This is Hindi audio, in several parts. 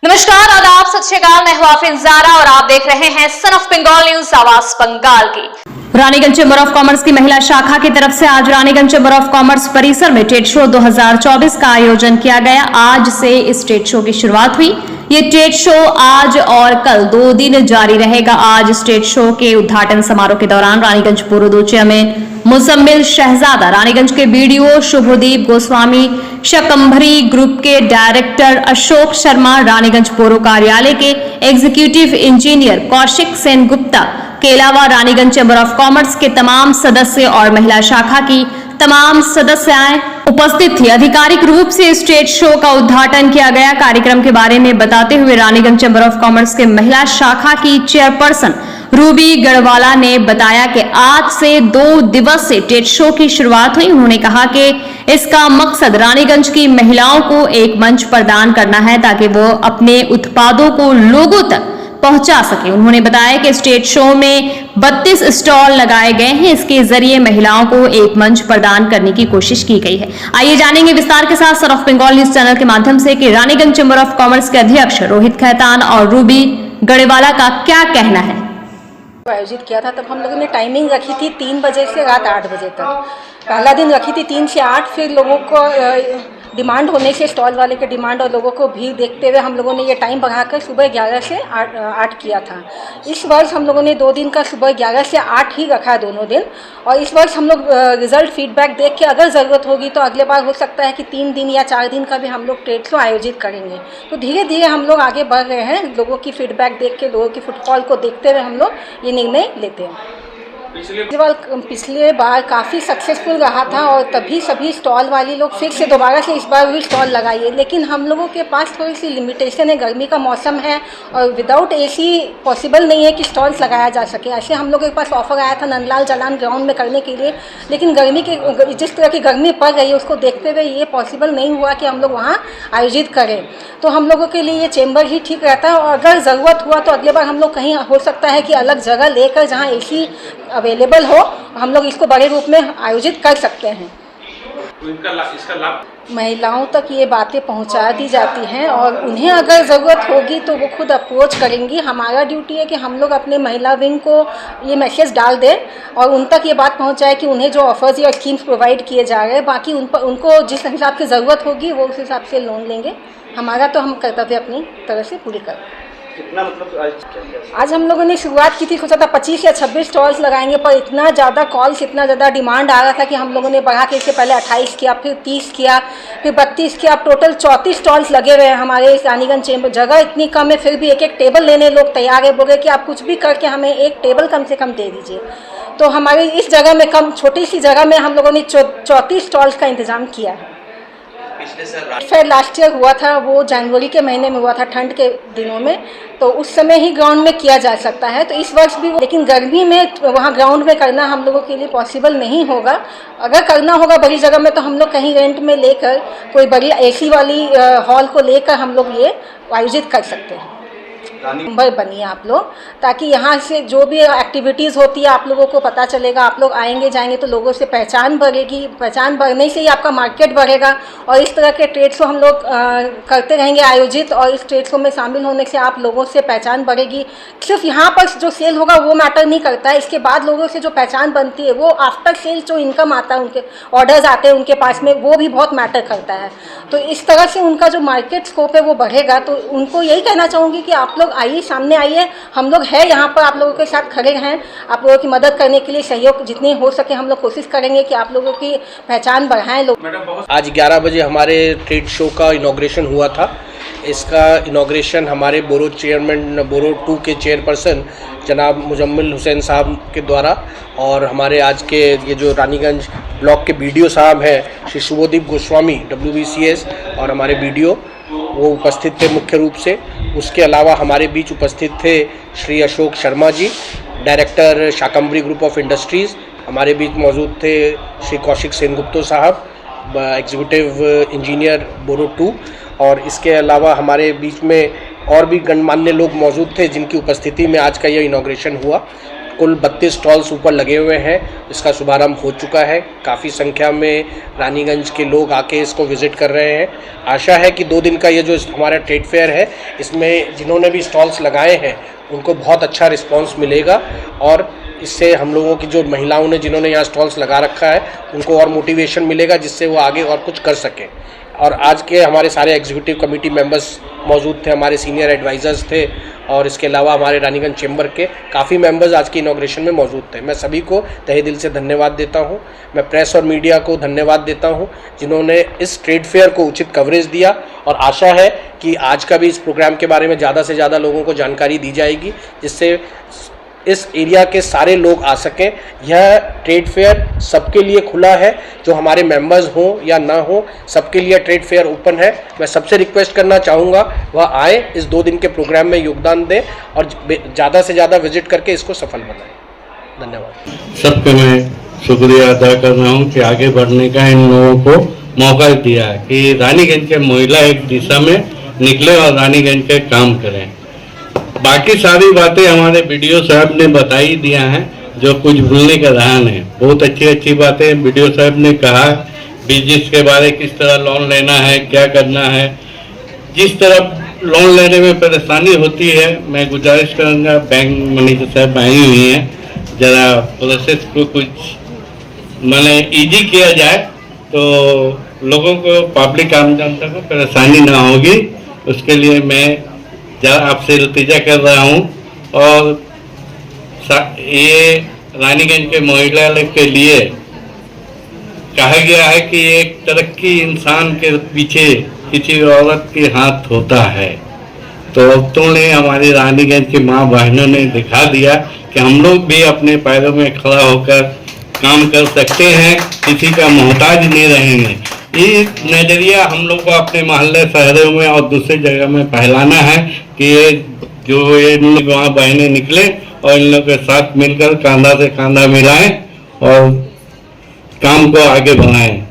नमस्कार, आदाब, सत श्री अकाल। मैं हूं आफरीन ज़ारा और आप देख रहे हैं सन ऑफ बंगाल न्यूज, आवाज बंगाल की। रानीगंज चैम्बर ऑफ कॉमर्स की महिला शाखा की तरफ से आज रानीगंज चैम्बर ऑफ कॉमर्स परिसर में ट्रेड शो 2024 का आयोजन किया गया। आज से इस ट्रेड शो की शुरुआत हुई। ये ट्रेड शो आज और कल 2 दिन जारी रहेगा। आज इस ट्रेड शो के उद्घाटन समारोह के दौरान रानीगंज पूर्व चेयरमैन मुजम्मिल शहजादा, रानीगंज के बीडीओ शुभदीप गोस्वामी, शकंभरी ग्रुप के डायरेक्टर अशोक शर्मा, रानीगंज पूर्व कार्यालय के एग्जीक्यूटिव इंजीनियर कौशिक सेन गुप्ता के अलावा रानीगंज चैम्बर ऑफ कॉमर्स के तमाम सदस्य और महिला शाखा की तमाम सदस्याएं उपस्थित थी। आधिकारिक रूप से इस ट्रेड शो का उद्घाटन किया गया। कार्यक्रम के बारे में बताते हुए रानीगंज चैम्बर ऑफ कॉमर्स के महिला शाखा की चेयरपर्सन रूबी गढ़वाला ने बताया कि आज से 2 दिवसीय ट्रेड शो की शुरुआत हुई। उन्होंने कहा कि इसका मकसद रानीगंज की महिलाओं को एक मंच प्रदान करना है ताकि वो अपने उत्पादों को लोगों तक पहुंचा सके। उन्होंने बताया कि इस ट्रेड शो में 32 स्टॉल लगाए गए हैं। इसके जरिए महिलाओं को एक मंच प्रदान करने की कोशिश की गई है। आइए जानेंगे विस्तार के साथ son of Bengal news channel के माध्यम से कि रानीगंज चैम्बर ऑफ कॉमर्स के अध्यक्ष रोहित खैतान और रूबी गढ़वाला का क्या कहना है। आयोजित किया था तब हम लोगों ने टाइमिंग रखी थी 3 बजे से रात 8 बजे तक। पहला दिन रखी थी 3 से 8, फिर लोगों को डिमांड होने से, स्टॉल वाले के डिमांड और लोगों को भीड़ देखते हुए हम लोगों ने ये टाइम बढ़ाकर सुबह 11 से 8 किया था। इस वर्ष हम लोगों ने 2 दिन का सुबह 11 से 8 ही रखा है दोनों दिन। और इस वर्ष हम लोग रिजल्ट फीडबैक देख के अगर ज़रूरत होगी तो अगले बार हो सकता है कि 3 दिन या 4 दिन का भी हम लोग ट्रेड शो आयोजित करेंगे। तो धीरे धीरे हम लोग आगे बढ़ रहे हैं। लोगों की फीडबैक देख के, लोगों की फुटफॉल को देखते हुए हम लोग ये निर्णय लेते हैं। पिछले बार काफ़ी सक्सेसफुल रहा था और तभी सभी स्टॉल वाली लोग फिर से दोबारा से इस बार भी स्टॉल लगाइए, लेकिन हम लोगों के पास थोड़ी सी लिमिटेशन है। गर्मी का मौसम है और विदाउट एसी पॉसिबल नहीं है कि स्टॉल्स लगाया जा सके। ऐसे हम लोगों के पास ऑफर आया था नंदलाल जालान ग्राउंड में करने के लिए, लेकिन गर्मी के जिस तरह की गर्मी पड़ रही है उसको देखते हुए ये पॉसिबल नहीं हुआ कि हम लोग वहाँ आयोजित करें। तो हम लोगों के लिए ये चैम्बर ही ठीक रहता है और अगर ज़रूरत हुआ तो अगले बार हम लोग कहीं हो सकता है कि अलग जगह लेकर जहाँ एसी अवेलेबल हो हम लोग इसको बड़े रूप में आयोजित कर सकते हैं। तो इसका लाभ महिलाओं तक ये बातें पहुंचा दी जाती हैं और उन्हें अगर ज़रूरत होगी तो वो खुद अप्रोच करेंगी। हमारा ड्यूटी है कि हम लोग अपने महिला विंग को ये मैसेज डाल दें और उन तक ये बात पहुंचाए कि उन्हें जो ऑफर्स या स्कीम्स प्रोवाइड किए जा रहे हैं, बाकी उनको जिस हिसाब की ज़रूरत होगी वो उस हिसाब से लोन लेंगे। हमारा तो हम कर्तव्य अपनी तरह से पूरी करें। कितना मतलब आज हम लोगों ने शुरुआत की थी, सोचा था 25 या 26 स्टॉल्स लगाएंगे, पर इतना ज़्यादा कॉल्स, इतना ज़्यादा डिमांड आ रहा था कि हम लोगों ने बढ़ा के इससे पहले 28 किया, फिर 30 किया, फिर 32 किया। अब टोटल 34 स्टॉल्स लगे हुए हैं हमारे इस रानीगंज चैम्बर। जगह इतनी कम है फिर भी एक टेबल लेने लोग तैयार है। बोले कि आप कुछ भी करके हमें एक टेबल कम से कम दे दीजिए। तो हमारी इस जगह में, छोटी सी जगह में हम लोगों ने 34 स्टॉल्स का इंतज़ाम किया है। फेयर लास्ट ईयर हुआ था, वो जनवरी के महीने में हुआ था, ठंड के दिनों में, तो उस समय ही ग्राउंड में किया जा सकता है। तो इस वर्ष भी, लेकिन गर्मी में वहाँ ग्राउंड में करना हम लोगों के लिए पॉसिबल नहीं होगा। अगर करना होगा बड़ी जगह में तो हम लोग कहीं रेंट में लेकर कोई बड़ी एसी वाली हॉल को लेकर हम लोग ये आयोजित कर सकते हैं। नंबर बनिए आप लोग, ताकि यहाँ से जो भी एक्टिविटीज़ होती है आप लोगों को पता चलेगा। आप लोग आएंगे जाएंगे तो लोगों से पहचान बढ़ेगी, पहचान बढ़ने से ही आपका मार्केट बढ़ेगा। और इस तरह के ट्रेड शो हम लोग करते रहेंगे आयोजित, और इस ट्रेड शो में शामिल होने से आप लोगों से पहचान बढ़ेगी। सिर्फ यहाँ पर जो सेल होगा वो मैटर नहीं करता है, इसके बाद लोगों से जो पहचान बनती है, वो आफ्टर सेल जो इनकम आता है, उनके ऑर्डर्स आते हैं उनके पास में, वो भी बहुत मैटर करता है। तो इस तरह से उनका जो मार्केट स्कोप है वो बढ़ेगा। तो उनको यही कहना चाहूँगी कि आप लोग आइए, सामने आइए, हम लोग हैं यहाँ पर, आप लोगों के साथ खड़े हैं। आप लोगों की मदद करने के लिए सहयोग जितनी हो सके हम लोग कोशिश करेंगे कि आप लोगों की पहचान बढ़ाएं लोग। आज 11 बजे हमारे ट्रेड शो का इनॉग्रेशन हुआ था। इसका इनॉग्रेशन हमारे बोरो चेयरमैन, बोरो 2 के चेयरपर्सन जनाब मुजम्मिल हुसैन साहब के द्वारा, और हमारे आज के ये जो रानीगंज ब्लॉक के बीडीओ साहब हैं श्री शुभदीप गोस्वामी WBCS, और हमारे बीडीओ वो उपस्थित थे मुख्य रूप से। उसके अलावा हमारे बीच उपस्थित थे Shri Ashok Sharma ji, director Shakambhari group of industries. हमारे बीच मौजूद थे श्री कौशिक सेन गुप्ता साहब, एग्जीक्यूटिव इंजीनियर बोरो 2, और इसके अलावा हमारे बीच में और भी गणमान्य लोग मौजूद थे जिनकी उपस्थिति में आज का यह इनॉग्रेशन हुआ। कुल 32 स्टॉल्स ऊपर लगे हुए हैं। इसका शुभारंभ हो चुका है। काफ़ी संख्या में रानीगंज के लोग आके इसको विज़िट कर रहे हैं। आशा है कि 2 दिन का ये जो हमारा ट्रेड फेयर है, इसमें जिन्होंने भी स्टॉल्स लगाए हैं उनको बहुत अच्छा रिस्पांस मिलेगा और इससे हम लोगों की जो महिलाओं ने जिन्होंने यहाँ स्टॉल्स लगा रखा है उनको और मोटिवेशन मिलेगा, जिससे वो आगे और कुछ कर सकें। और आज के हमारे सारे एग्जीक्यूटिव कमेटी मेंबर्स मौजूद थे, हमारे सीनियर एडवाइज़र्स थे और इसके अलावा हमारे रानीगंज चेंबर के काफ़ी मेंबर्स आज की इनॉग्रेशन में मौजूद थे। मैं सभी को तहे दिल से धन्यवाद देता हूं। मैं प्रेस और मीडिया को धन्यवाद देता हूं जिन्होंने इस ट्रेड फेयर को उचित कवरेज दिया और आशा है कि आज का भी इस प्रोग्राम के बारे में ज़्यादा से ज़्यादा लोगों को जानकारी दी जाएगी, जिससे इस एरिया के सारे लोग आ सकें। यह ट्रेड फेयर सबके लिए खुला है, जो हमारे मेंबर्स हों या ना हो, सबके लिए ट्रेड फेयर ओपन है। मैं सबसे रिक्वेस्ट करना चाहूँगा वह आए, इस 2 दिन के प्रोग्राम में योगदान दें और ज़्यादा से ज़्यादा विजिट करके इसको सफल बनाएं। धन्यवाद। सबको मैं शुक्रिया अदा कर रहा हूँ कि आगे बढ़ने का इन लोगों को मौका दिया कि रानीगंज के महिला एक दिशा में निकले और रानीगंज के काम करें। बाकी सारी बातें हमारे वीडियो साहब ने बताई दिया हैं, जो कुछ भूलने का रहा नहीं। बहुत अच्छी बातें वीडियो साहब ने कहा, बिजनेस के बारे किस तरह लोन लेना है, क्या करना है। जिस तरह लोन लेने में परेशानी होती है, मैं गुजारिश करूँगा बैंक मैनेजर साहब आई हुई हैं, ज़रा प्रोसेस को कुछ मैंने ईजी किया जाए तो लोगों को, पब्लिक आम जनता को परेशानी ना होगी। उसके लिए मैं आपसे इल्तिजा कर रहा हूँ और ये रानीगंज के महिला के लिए कहा गया है कि एक तरक्की इंसान के पीछे किसी औरत के हाथ होता है। तो औरतों ने, हमारी रानीगंज की माँ बहनों ने दिखा दिया कि हम लोग भी अपने पैरों में खड़ा होकर काम कर सकते हैं, किसी का मोहताज नहीं रहेंगे। ये नज़रिया हम लोग को अपने मोहल्ले शहरों में और दूसरी जगह में फैलाना है कि ये जो इन लोग वहाँ बहनें निकले और इन लोगों के साथ मिलकर कंधा से कंधा मिलाएं और काम को आगे बढ़ाएं।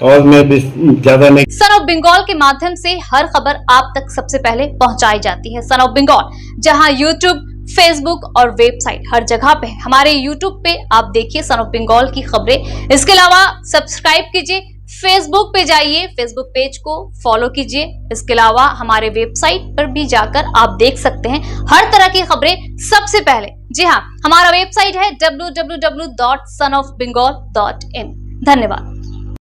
और मैं भी ज़्यादा नहीं। सन ऑफ बंगाल के माध्यम से हर खबर आप तक सबसे पहले पहुंचाई जाती है। सन ऑफ बंगाल, जहां यूट्यूब, फेसबुक और वेबसाइट हर जगह पे। हमारे यूट्यूब पे आप देखिए सन ऑफ बंगाल की खबरें। इसके अलावा सब्सक्राइब कीजिए, फेसबुक पे जाइए, फेसबुक पेज को फॉलो कीजिए। इसके अलावा हमारे वेबसाइट पर भी जाकर आप देख सकते हैं हर तरह की खबरें सबसे पहले। जी हाँ, हमारा वेबसाइट है www.sonofbengal.in। धन्यवाद।